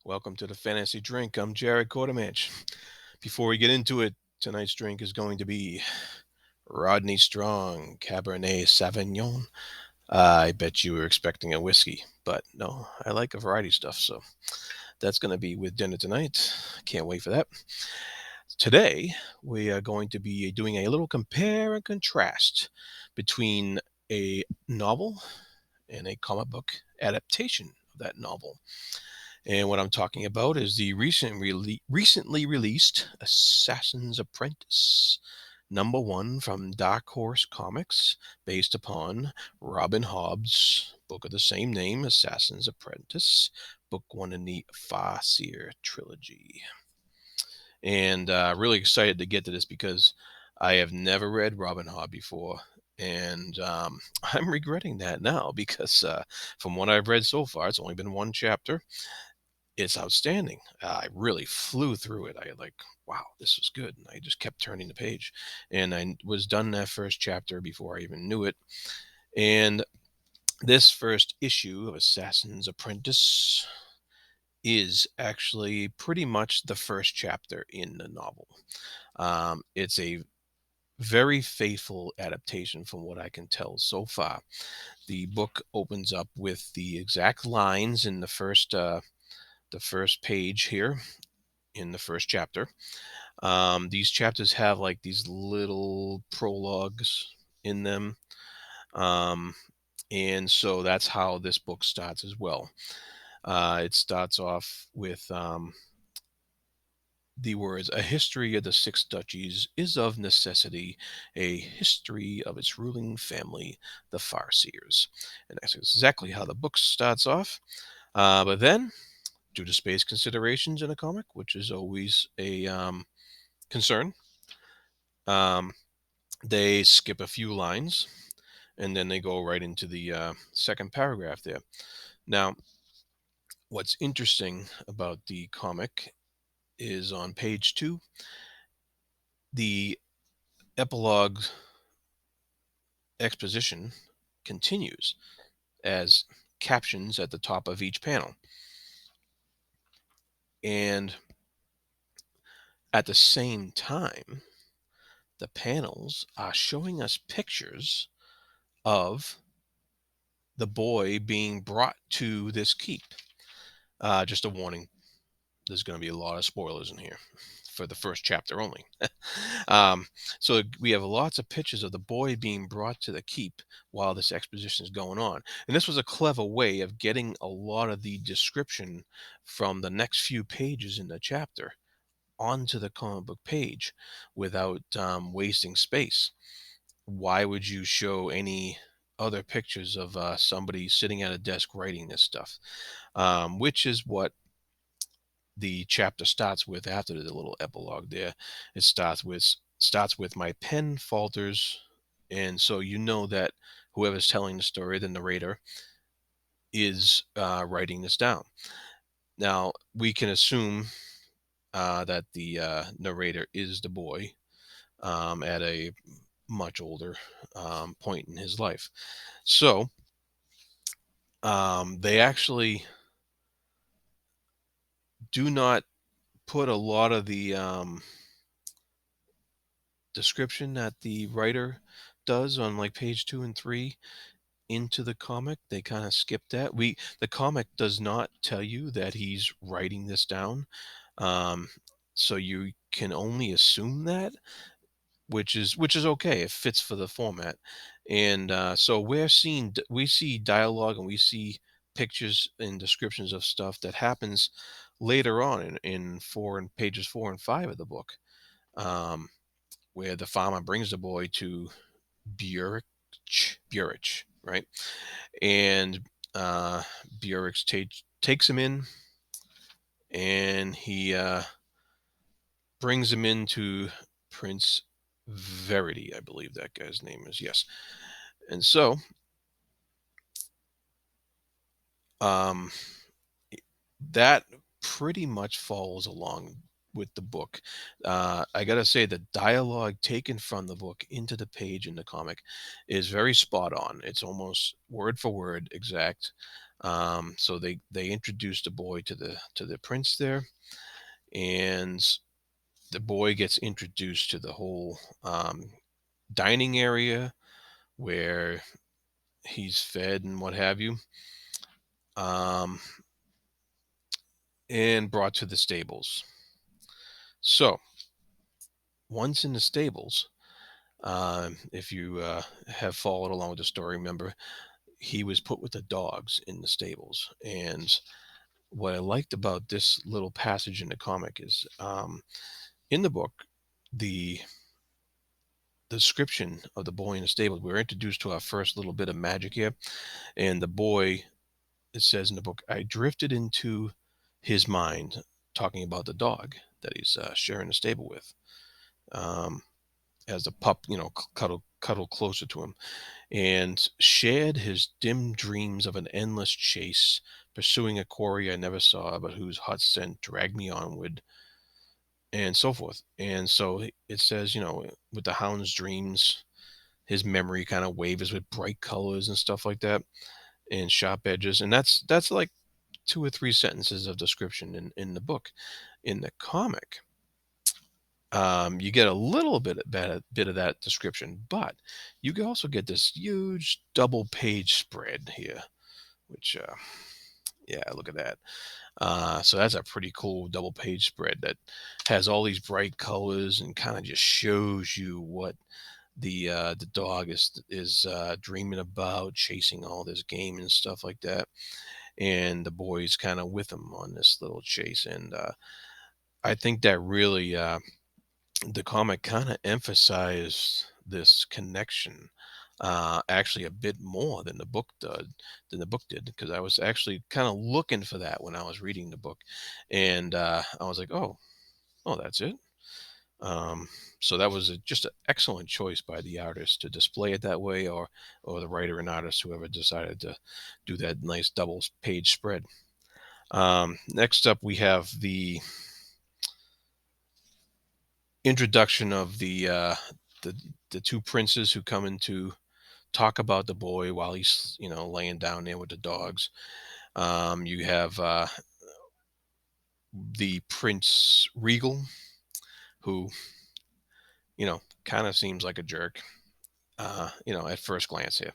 Welcome to the Fantasy Drink. I'm Jared Quartermatch. Before we get into it, tonight's drink is going to be Rodney Strong Cabernet Sauvignon. I bet you were expecting a whiskey, but no, I like a variety of stuff, so that's going to be with dinner tonight. Can't wait for that. Today, we are going to be doing a little compare and contrast between a novel and a comic book adaptation of that novel. And what I'm talking about is the recently released Assassin's Apprentice, #1 from Dark Horse Comics, based upon Robin Hobb's book of the same name, Assassin's Apprentice, book 1 in the Farseer trilogy. And really excited to get to this because I have never read Robin Hobb before. And I'm regretting that now because from what I've read so far, it's only been one chapter. It's outstanding. I really flew through it. I like, wow, this was good. And I just kept turning the page. And I was done that first chapter before I even knew it. And this first issue of Assassin's Apprentice is actually pretty much the first chapter in the novel. It's a very faithful adaptation from what I can tell so far. The book opens up with the exact lines in the first page here in the first chapter. These chapters have like these little prologues in them. Um, and so that's how this book starts as well. It starts off with the words, "A history of the six duchies is of necessity a history of its ruling family, the Farseers." And that's exactly how the book starts off. But then, due to space considerations in a comic, which is always a concern, um, they skip a few lines and then they go right into the second paragraph there. Now, what's interesting about the comic is on page 2, the epilogue exposition continues as captions at the top of each panel. And at the same time, the panels are showing us pictures of the boy being brought to this keep. Just a warning, there's going to be a lot of spoilers in here for the first chapter only. um, so we have lots of pictures of the boy being brought to the keep while this exposition is going on. And this was a clever way of getting a lot of the description from the next few pages in the chapter onto the comic book page without wasting space. Why would you show any other pictures of somebody sitting at a desk writing this stuff? Which is what the chapter starts with after the little epilogue there. It starts with my pen falters, and so you know that whoever's telling the story, the narrator, is writing this down. Now we can assume that the narrator is the boy at a much older point in his life. So they actually do not put a lot of the description that the writer does on like page 2 and 3 into the comic. They kind of skip that. The comic does not tell you that he's writing this down. Um, so you can only assume that, which is okay. It fits for the format. And so we see dialogue and we see pictures and descriptions of stuff that happens later on in pages 4 and 5 of the book. Um, where the farmer brings the boy to Burich, right? And Burich takes him in, and he brings him into Prince Verity, I believe that guy's name is. Yes. And so um, that pretty much follows along with the book. I gotta say, the dialogue taken from the book into the page in the comic is very spot on. It's almost word for word exact. So they introduce the boy to the prince there, and the boy gets introduced to the whole dining area where he's fed and what have you, um, and brought to the stables. So once in the stables, if you have followed along with the story, remember he was put with the dogs in the stables. And what I liked about this little passage in the comic is, in the book, the description of the boy in the stables, we were introduced to our first little bit of magic here. And the boy, it says in the book, I drifted into his mind, talking about the dog that he's sharing the stable with. Um, as the pup, cuddle closer to him, and shared his dim dreams of an endless chase, pursuing a quarry I never saw, but whose hot scent dragged me onward, and so forth. And so it says, with the hound's dreams, his memory kind of wavers with bright colors and stuff like that, and sharp edges. And that's like two or three sentences of description in the book. In the comic, you get a little bit of that description, but you can also get this huge double page spread here, which yeah, look at that. So that's a pretty cool double page spread that has all these bright colors and kind of just shows you what the dog is dreaming about, chasing all this game and stuff like that, and the boy's kind of with him on this little chase. And I think that really the comic kind of emphasized this connection, actually a bit more than the book did, because I was actually kind of looking for that when I was reading the book, and I was like, oh, that's it. um, so that was just an excellent choice by the artist to display it that way, or the writer and artist, whoever decided to do that nice double page spread. Next up, we have the introduction of the the two princes who come in to talk about the boy while he's laying down there with the dogs. You have the Prince Regal, who kind of seems like a jerk, at first glance here.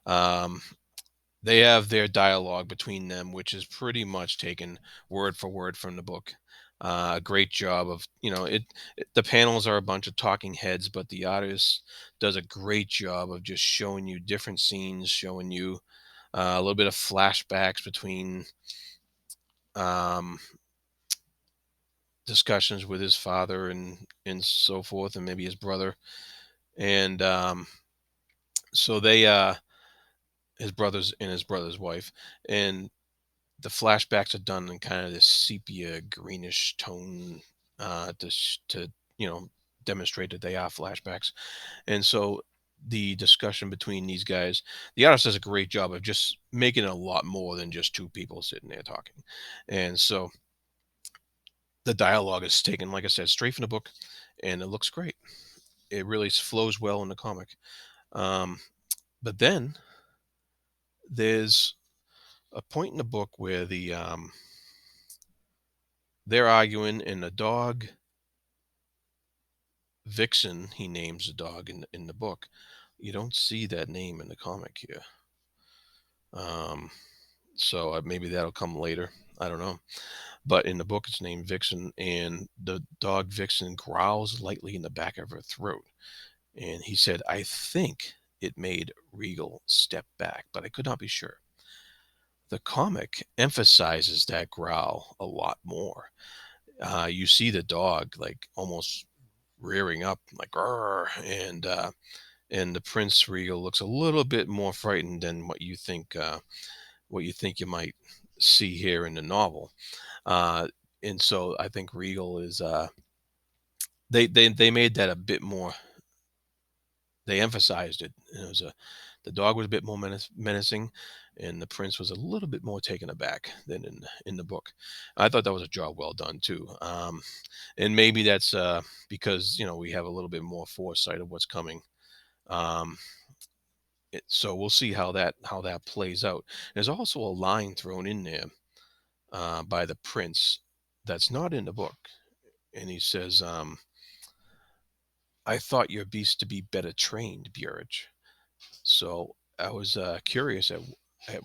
Um, they have their dialogue between them, which is pretty much taken word for word from the book. A great job of, the panels are a bunch of talking heads, but the artist does a great job of just showing you different scenes, showing you a little bit of flashbacks between um, discussions with his father and so forth, and maybe his brother. And so they, his brothers and his brother's wife, and the flashbacks are done in kind of this sepia greenish tone, to demonstrate that they are flashbacks. And so the discussion between these guys, the artist does a great job of just making it a lot more than just two people sitting there talking. And so the dialogue is taken, like I said, straight from the book, and it looks great. It really flows well in the comic. Um, but then there's a point in the book where they're arguing, and the dog Vixen, he names the dog in the book. You don't see that name in the comic here. Um, so maybe that'll come later. I don't know. But in the book, it's named Vixen, and the dog Vixen growls lightly in the back of her throat. And he said, I think it made Regal step back, but I could not be sure. The comic emphasizes that growl a lot more. You see the dog like almost rearing up, like, "Grr," and the Prince Regal looks a little bit more frightened than what you think you might see here in the novel. Uh, and so I think Regal is they made that a bit more. They emphasized it. And it was the dog was a bit more menacing, and the prince was a little bit more taken aback than in the book. I thought that was a job well done too. And maybe that's because we have a little bit more foresight of what's coming. Um, So we'll see how that plays out. There's also a line thrown in there by the prince that's not in the book, and he says, "I thought your beast to be better trained, Burrage." So I was curious at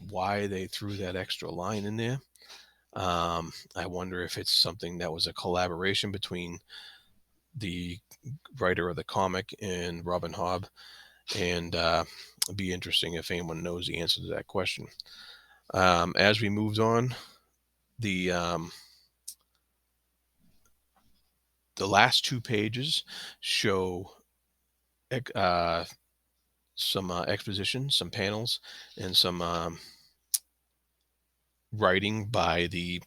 why they threw that extra line in there. I wonder if it's something that was a collaboration between the writer of the comic and Robin Hobb, and it'd be interesting if anyone knows the answer to that question. As we moved on, the um, the last two pages show uh, some exposition, some panels, and some writing by the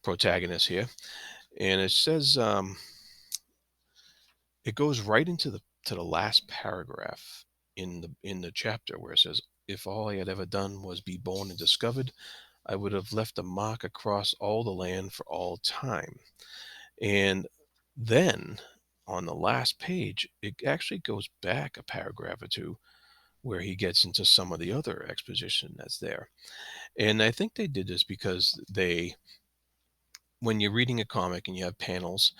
protagonist here, and it says it goes right into the last paragraph in the chapter where it says, "If all I had ever done was be born and discovered, I would have left a mark across all the land for all time." And then on the last page, it actually goes back a paragraph or two where he gets into some of the other exposition that's there. And I think they did this because when you're reading a comic and you have panels,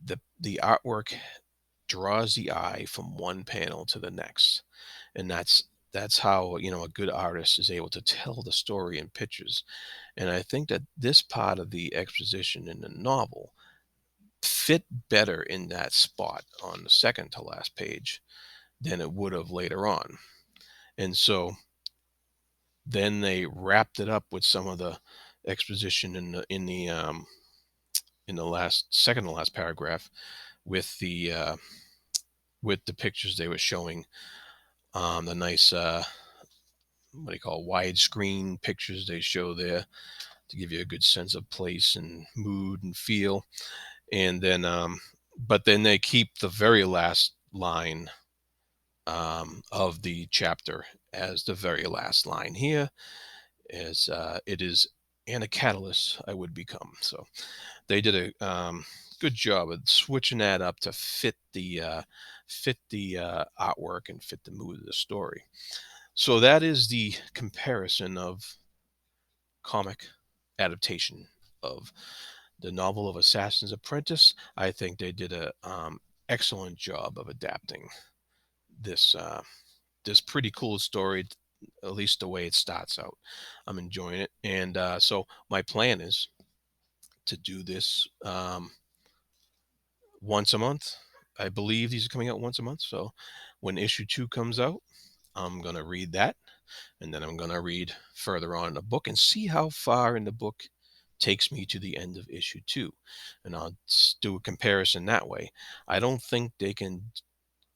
the artwork draws the eye from one panel to the next, and that's how a good artist is able to tell the story in pictures. And I think that this part of the exposition in the novel fit better in that spot on the second to last page than it would have later on. And so then they wrapped it up with some of the exposition in the last second to last paragraph with the pictures they were showing, the nice what do you call widescreen pictures they show there to give you a good sense of place and mood and feel. And then but then they keep the very last line of the chapter as the very last line here, as it is, "And a catalyst I would become." So they did a good job of switching that up to fit the artwork and fit the mood of the story. So that is the comparison of comic adaptation of the novel of Assassin's Apprentice. I think they did a excellent job of adapting this this pretty cool story, at least the way it starts out. I'm enjoying it, and so my plan is to do this once a month. I believe these are coming out once a month. So when issue two comes out, I'm gonna read that, and then I'm gonna read further on in the book and see how far in the book takes me to the end of issue two, and I'll do a comparison that way. I don't think they can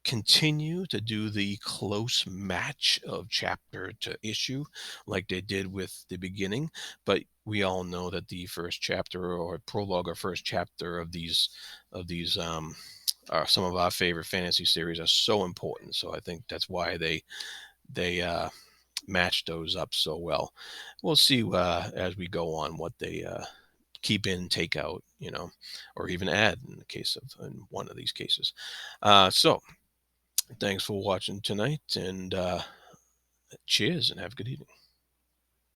continue to do the close match of chapter to issue like they did with the beginning, but we all know that the first chapter or prologue or first chapter of these some of our favorite fantasy series are so important. So I think that's why they match those up so well. We'll see as we go on what they keep in, take out, or even add in the case of in one of these cases. So thanks for watching tonight, and cheers, and have a good evening.